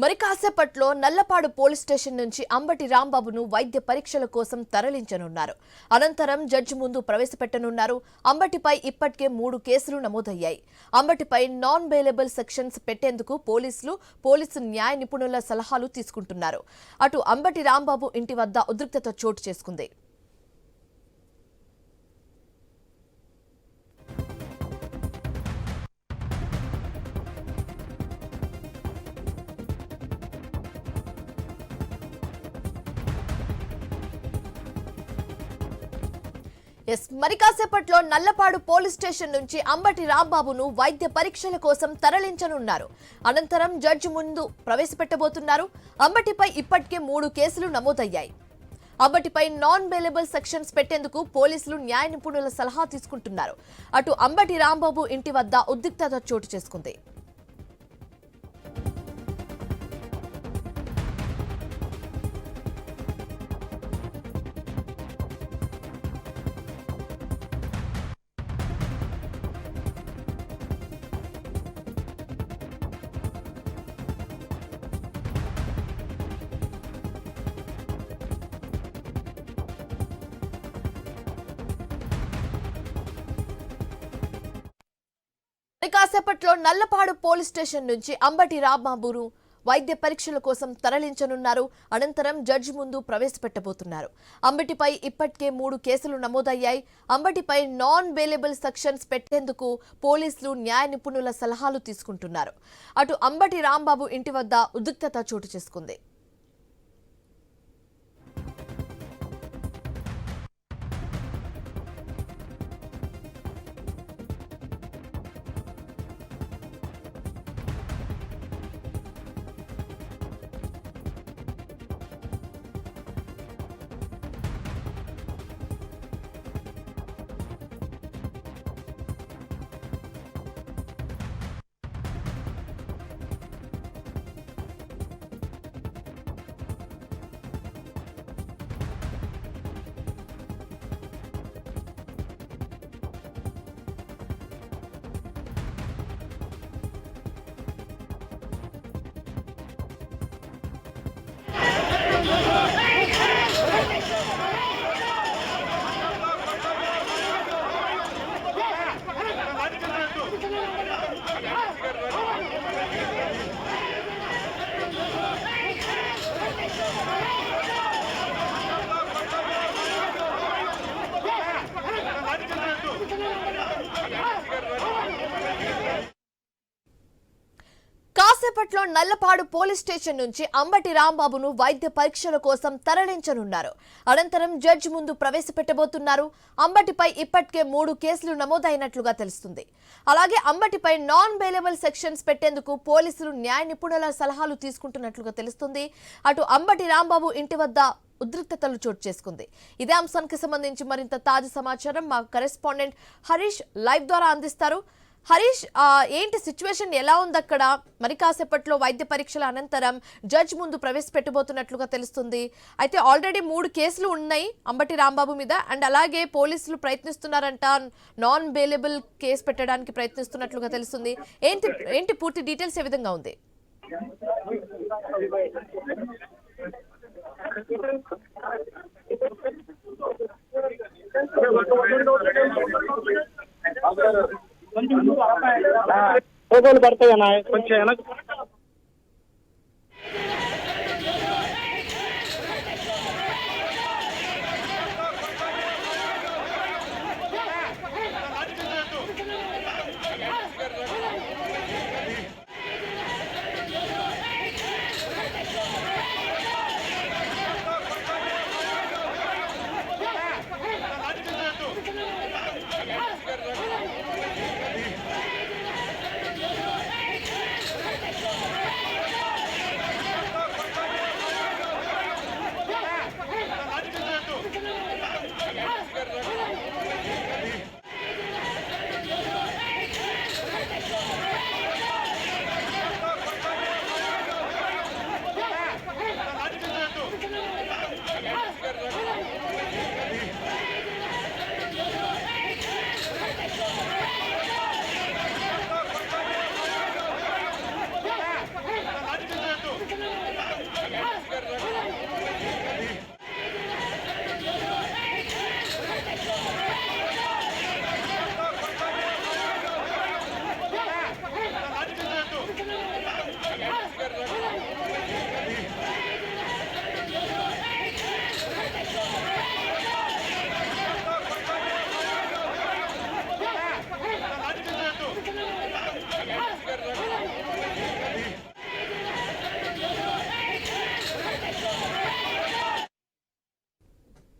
మరి కాసేపట్లో Nallapadu police station నుంచి అంబటి రాంబాబును వైద్య పరీక్షల కోసం తరలించనున్నారు. అనంతరం జడ్జి ముందు ప్రవేశపెట్టనున్నారు. అంబటిపై ఇప్పటికే 3 కేసులు నమోదయ్యాయి. అంబటిపై నాన్ బెయిలబుల్ సెక్షన్స్ పెట్టేందుకు పోలీసు న్యాయ నిపుణుల సలహాలు తీసుకుంటున్నారు. అటు అంబటి రాంబాబు ఇంటి వద్ద ఉద్రిక్తత చోటు చేసుకుంది. మరి కాసేపట్లో నల్లపాడు పోలీస్ స్టేషన్ నుంచి అంబటి రాంబాబును వైద్య పరీక్షల కోసం తరలించనున్నారు. అనంతరం జడ్జి ముందు ప్రవేశపెట్టబోతున్నారు. అంబటిపై ఇప్పటికే 3 కేసులు నమోదయ్యాయి. అంబటిపై నాన్ బెయిలబుల్ సెక్షన్స్ పెట్టేందుకు పోలీసులు న్యాయ నిపుణుల సలహా తీసుకుంటున్నారు. అటు అంబటి రాంబాబు ఇంటి వద్ద ఉద్రిక్తత చోటు చేసుకుంది. కాసేపట్లో నల్లపాడు పోలీస్ స్టేషన్ నుంచి అంబటి రాంబాబును వైద్య పరీక్షల కోసం తరలించనున్నారు. అనంతరం జడ్జి ముందు ప్రవేశపెట్టబోతున్నారు. అంబటిపై ఇప్పటికే 3 కేసులు నమోదయ్యాయి. అంబటిపై నాన్ బెయిలబుల్ సెక్షన్స్ పెట్టేందుకు పోలీసులు న్యాయ నిపుణుల సలహాలు తీసుకుంటున్నారు. అటు అంబటి రాంబాబు ఇంటి వద్ద ఉద్రిక్తత చోటు చేసుకుంది. కాసేపట్లో నల్లపాడు పోలీస్ స్టేషన్ నుంచి అంబటి రాంబాబును వైద్య పరీక్షల కోసం తరలించనున్నారు. అనంతరం జడ్జి ముందు ప్రవేశపెట్టబోతున్నారు. అంబటిపై ఇప్పటికే 3 కేసులు నమోదైనట్లుగా తెలుస్తుంది. అలాగే అంబటిపై నాన్ బెయిలబుల్ సెక్షన్స్ పెట్టేందుకు పోలీసులు న్యాయ నిపుణుల సలహాలు తీసుకుంటున్నట్లుగా తెలుస్తుంది. అటు అంబటి రాంబాబు ఇంటి వద్ద ఉద్రిక్తతలు చోటు చేసుకుంది. ఇదే అంశానికి సంబంధించి మరింత తాజా సమాచారం మా కరెస్పాండెంట్ హరీష్ లైవ్ ద్వారా అందిస్తారు. హరీష్, ఏంటి సిచ్యువేషన్ ఎలా ఉంది అక్కడ? మరి కాసేపట్లో వైద్య పరీక్షల అనంతరం జడ్జి ముందు ప్రవేశపెట్టబోతున్నట్లుగా తెలుస్తుంది. అయితే ఆల్రెడీ 3 కేసులు ఉన్నాయి అంబటి రాంబాబు మీద. అండ్ అలాగే పోలీసులు ప్రయత్నిస్తున్నారంట, నాన్ బెయిలబుల్ కేసు పెట్టడానికి ప్రయత్నిస్తున్నట్లుగా తెలుస్తుంది. ఏంటి పూర్తి డీటెయిల్స్ ఏ విధంగా ఉంది? ఫోటోలు పడతాయన్నా కొంచెం వెనక్కి